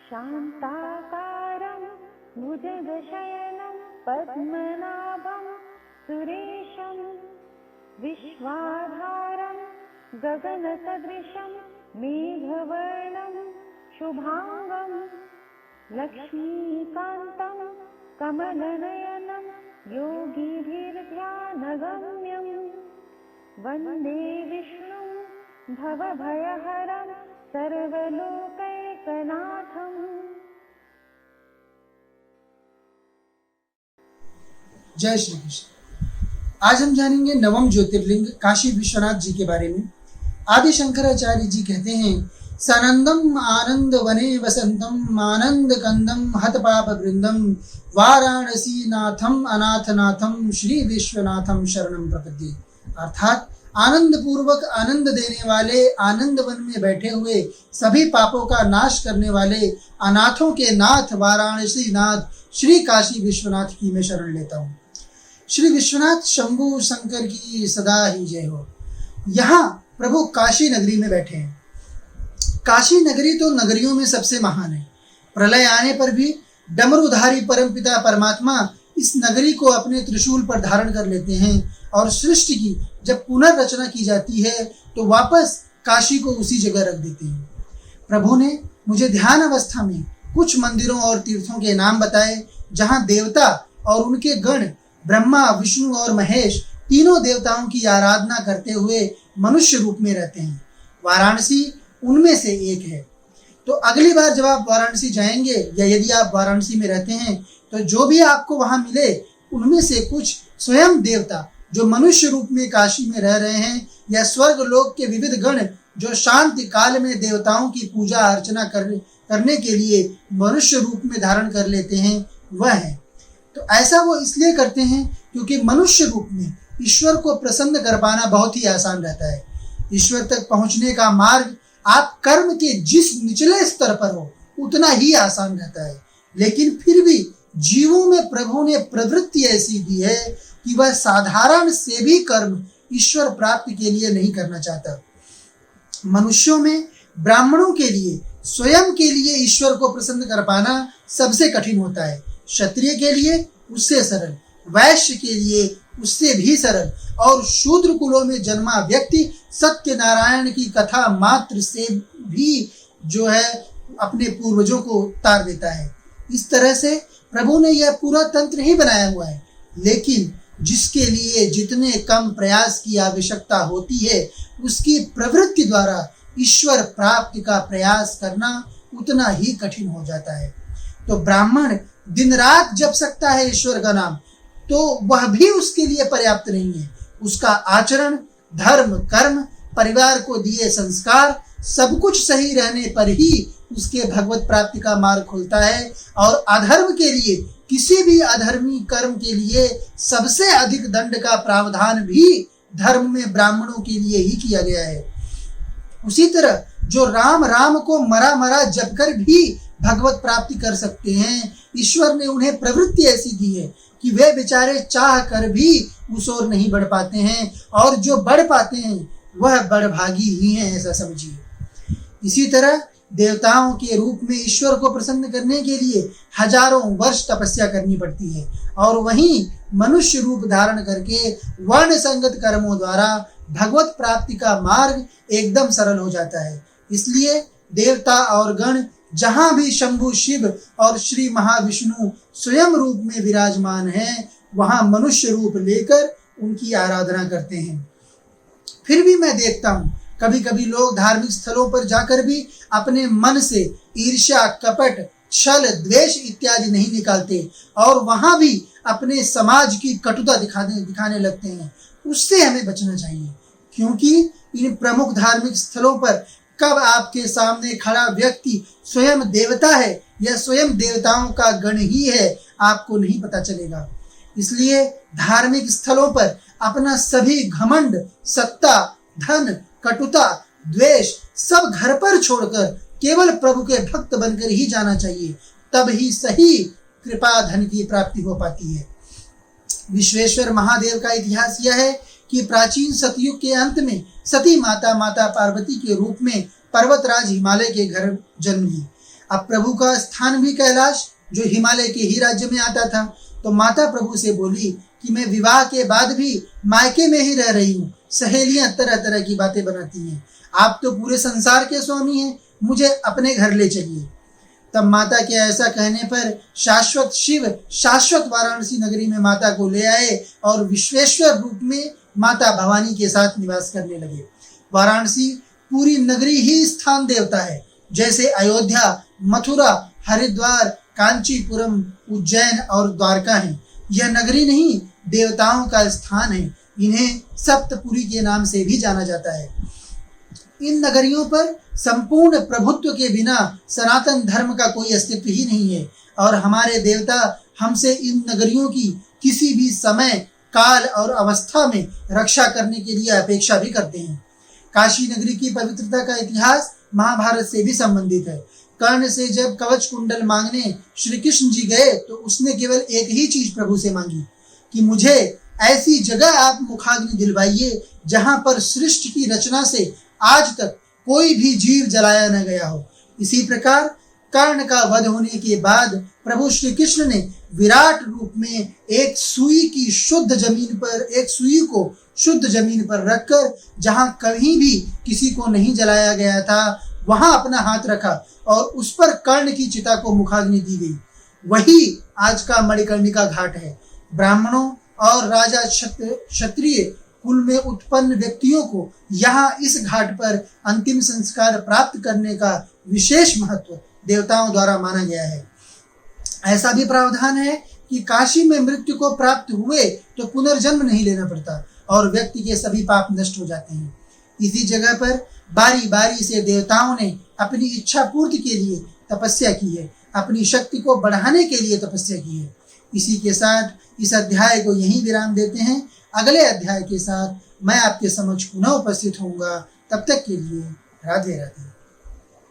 शान्ताकारं भुजगशयनं पद्मनाभं सुरेशं विश्वाधारं गगनसदृशं मेघवर्णं शुभांगं लक्ष्मीकान्तं कमलनयनं योगिभिर्ध्यानगम्यं वन्दे विष्णुं भवभयहरं सर्वलोकैकनाथम्। जय श्री कृष्ण। आज हम जानेंगे नवम ज्योतिर्लिंग काशी विश्वनाथ जी के बारे में। आदि शंकराचार्य जी कहते हैं, सानंदम आनंद वने वसंतम आनंद कंदम हत पाप वृंदम वाराणसी नाथम अनाथ नाथम श्री विश्वनाथम शरणम प्रपद्ये। अर्थात आनंद पूर्वक आनंद देने वाले, आनंद वन में बैठे हुए, सभी पापों का नाश करने वाले, अनाथों के नाथ वाराणसी नाथ श्री काशी विश्वनाथ की मैं शरण लेता हूँ। श्री विश्वनाथ शंभु शंकर की सदा ही जय हो। यहाँ प्रभु काशी नगरी में बैठे हैं। काशी नगरी तो नगरियों में सबसे महान है। प्रलय आने पर भी डमरूधारी परमपिता परमात्मा इस नगरी को अपने त्रिशूल पर धारण कर लेते हैं और सृष्टि की जब पुनर्रचना की जाती है तो वापस काशी को उसी जगह रख देते हैं। प्रभु ने मुझे ध्यान अवस्था में कुछ मंदिरों और तीर्थों के नाम बताए जहाँ देवता और उनके गण ब्रह्मा, विष्णु और महेश तीनों देवताओं की आराधना करते हुए मनुष्य रूप में रहते हैं। वाराणसी उनमें से एक है। तो अगली बार जब आप वाराणसी जाएंगे या यदि आप वाराणसी में रहते हैं तो जो भी आपको वहां मिले उनमें से कुछ स्वयं देवता जो मनुष्य रूप में काशी में रह रहे हैं या स्वर्ग लोक के विविध गण जो शांति काल में देवताओं की पूजा अर्चना करने के लिए मनुष्य रूप में धारण कर लेते हैं, वह है। तो ऐसा वो इसलिए करते हैं क्योंकि मनुष्य रूप में ईश्वर को प्रसन्न कर पाना बहुत ही आसान रहता है। ईश्वर तक पहुंचने का मार्ग आप कर्म के जिस निचले स्तर पर हो उतना ही आसान रहता है, लेकिन फिर भी जीवों में प्रभु ने प्रवृत्ति ऐसी दी है कि वह साधारण से भी कर्म ईश्वर प्राप्ति के लिए नहीं करना चाहता। मनुष्यों में ब्राह्मणों के लिए स्वयं के लिए ईश्वर को प्रसन्न कर पाना सबसे कठिन होता है। क्षत्रिय के लिए उससे सरल, वैश्य के लिए उससे भी सरल और शूद्र कुलों में जन्मा व्यक्ति सत्यनारायण की कथा मात्र से भी जो है अपने पूर्वजों को तार देता है। इस तरह से प्रभु ने यह पूरा तंत्र ही बनाया हुआ है, लेकिन जिसके लिए जितने कम प्रयास की आवश्यकता होती है उसकी प्रवृत्ति द्वारा ईश्वर प्राप्ति का प्रयास करना उतना ही कठिन हो जाता है। तो ब्राह्मण दिन रात जप सकता है ईश्वर का नाम, तो वह भी उसके लिए पर्याप्त नहीं है। उसका आचरण, धर्म, कर्म, परिवार को दिए संस्कार सब कुछ सही रहने पर ही उसके भगवत प्राप्ति का मार्ग खुलता है। और अधर्म के लिए, किसी भी अधर्मी कर्म के लिए सबसे अधिक दंड का प्रावधान भी धर्म में ब्राह्मणों के लिए ही किया गया है। उसी तरह जो राम राम को मरा मरा जप कर भी भगवत प्राप्ति कर सकते हैं, ईश्वर ने उन्हें प्रवृत्ति ऐसी दी है कि वे बेचारे चाह कर भी उस ओर नहीं बढ़ पाते हैं, और जो बढ़ पाते हैं वह बड़भागी ही हैं, ऐसा समझिए। इसी तरह देवताओं के रूप में ईश्वर को प्रसन्न करने के लिए हजारों वर्ष तपस्या करनी पड़ती है, और वहीं मनुष्य रूप धारण करके वर्ण संगत कर्मों द्वारा भगवत प्राप्ति का मार्ग एकदम सरल हो जाता है। इसलिए देवता और गण जहां भी शंभु शिव और श्री महाविष्णु स्वयं रूप में विराजमान हैं, वहां मनुष्य रूप लेकर उनकी आराधना करते हैं। फिर भी मैं देखता हूं कभी कभी लोग धार्मिक स्थलों पर जाकर भी अपने मन से ईर्ष्या, कपट, छल, द्वेष इत्यादि नहीं निकालते और वहां भी अपने समाज की कटुता दिखाने लगते हैं। उससे हमें बचना चाहिए, क्योंकि इन प्रमुख धार्मिक स्थलों पर कब आपके सामने खड़ा व्यक्ति स्वयं देवता है या स्वयं देवताओं का गण ही है, आपको नहीं पता चलेगा। इसलिए धार्मिक स्थलों पर अपना सभी घमंड, सत्ता, धन, कटुता, द्वेष सब घर पर छोड़कर केवल प्रभु के भक्त बनकर ही जाना चाहिए, तब ही सही कृपा धन की प्राप्ति हो पाती है। विश्वेश्वर महादेव का इतिहास यह है कि प्राचीन सतयुग के अंत में सती माता पार्वती के रूप में पर्वतराज हिमालय के घर जन्म ली। अब प्रभु का स्थान भी कैलाश जो हिमालय के ही राज्य में आता था, तो माता प्रभु से बोली कि मैं विवाह के बाद भी मायके में ही रह रही हूँ, सहेलियां तरह तरह की बातें बनाती हैं, आप तो पूरे संसार के स्वामी हैं, मुझे अपने घर ले चलिए। तब माता के ऐसा कहने पर शाश्वत शिव शाश्वत वाराणसी नगरी में माता को ले आए और विश्वेश्वर रूप में माता भवानी के साथ निवास करने लगे। वाराणसी पूरी नगरी ही स्थान देवता है, जैसे अयोध्या, मथुरा, हरिद्वार, कांचीपुरम, उज्जैन और द्वारका है। यह नगरी नहीं, देवताओं का स्थान है। इन्हें सप्तपुरी के नाम से भी जाना जाता है। इन नगरियों पर संपूर्ण प्रभुत्व के बिना सनातन धर्म का कोई अस्तित्व ही नहीं है और हमारे देवता हमसे इन नगरियों की किसी भी समय, काल और अवस्था में रक्षा करने के लिए अपेक्षा भी करते हैं। काशी नगरी की पवित्रता का इतिहास महाभारत से भी संबंधित है। कर्ण से जब कवच कुंडल मांगने श्री कृष्ण जी गए तो उसने केवल एक ही चीज प्रभु से मांगी कि मुझे ऐसी जगह आप मुखाग्नि दिलवाइए जहां पर सृष्टि की रचना से आज तक कोई भी जीव जलाया न गया हो। इसी प्रकार कर्ण का वध होने के बाद प्रभु श्री कृष्ण ने विराट रूप में एक सुई को शुद्ध जमीन पर रखकर जहां कहीं भी किसी को नहीं जलाया गया था वहां अपना हाथ रखा और उस पर कर्ण की चिता को मुखाग्नि दी गई। वही आज का मणिकर्णिका घाट है। ब्राह्मणों और राजा क्षत्रिय कुल में उत्पन्न व्यक्तियों को यहाँ इस घाट पर अंतिम संस्कार प्राप्त करने का विशेष महत्व देवताओं द्वारा माना गया है। ऐसा भी प्रावधान है कि काशी में मृत्यु को प्राप्त हुए तो पुनर्जन्म नहीं लेना पड़ता और व्यक्ति के सभी पाप नष्ट हो जाते हैं। इसी जगह पर बारी बारी से देवताओं ने अपनी इच्छा पूर्ति के लिए तपस्या की है, अपनी शक्ति को बढ़ाने के लिए तपस्या की है। इसी के साथ इस अध्याय को यहीं विराम देते हैं। अगले अध्याय के साथ मैं आपके समक्ष पुनः उपस्थित होऊंगा। तब तक के लिए राधे राधे।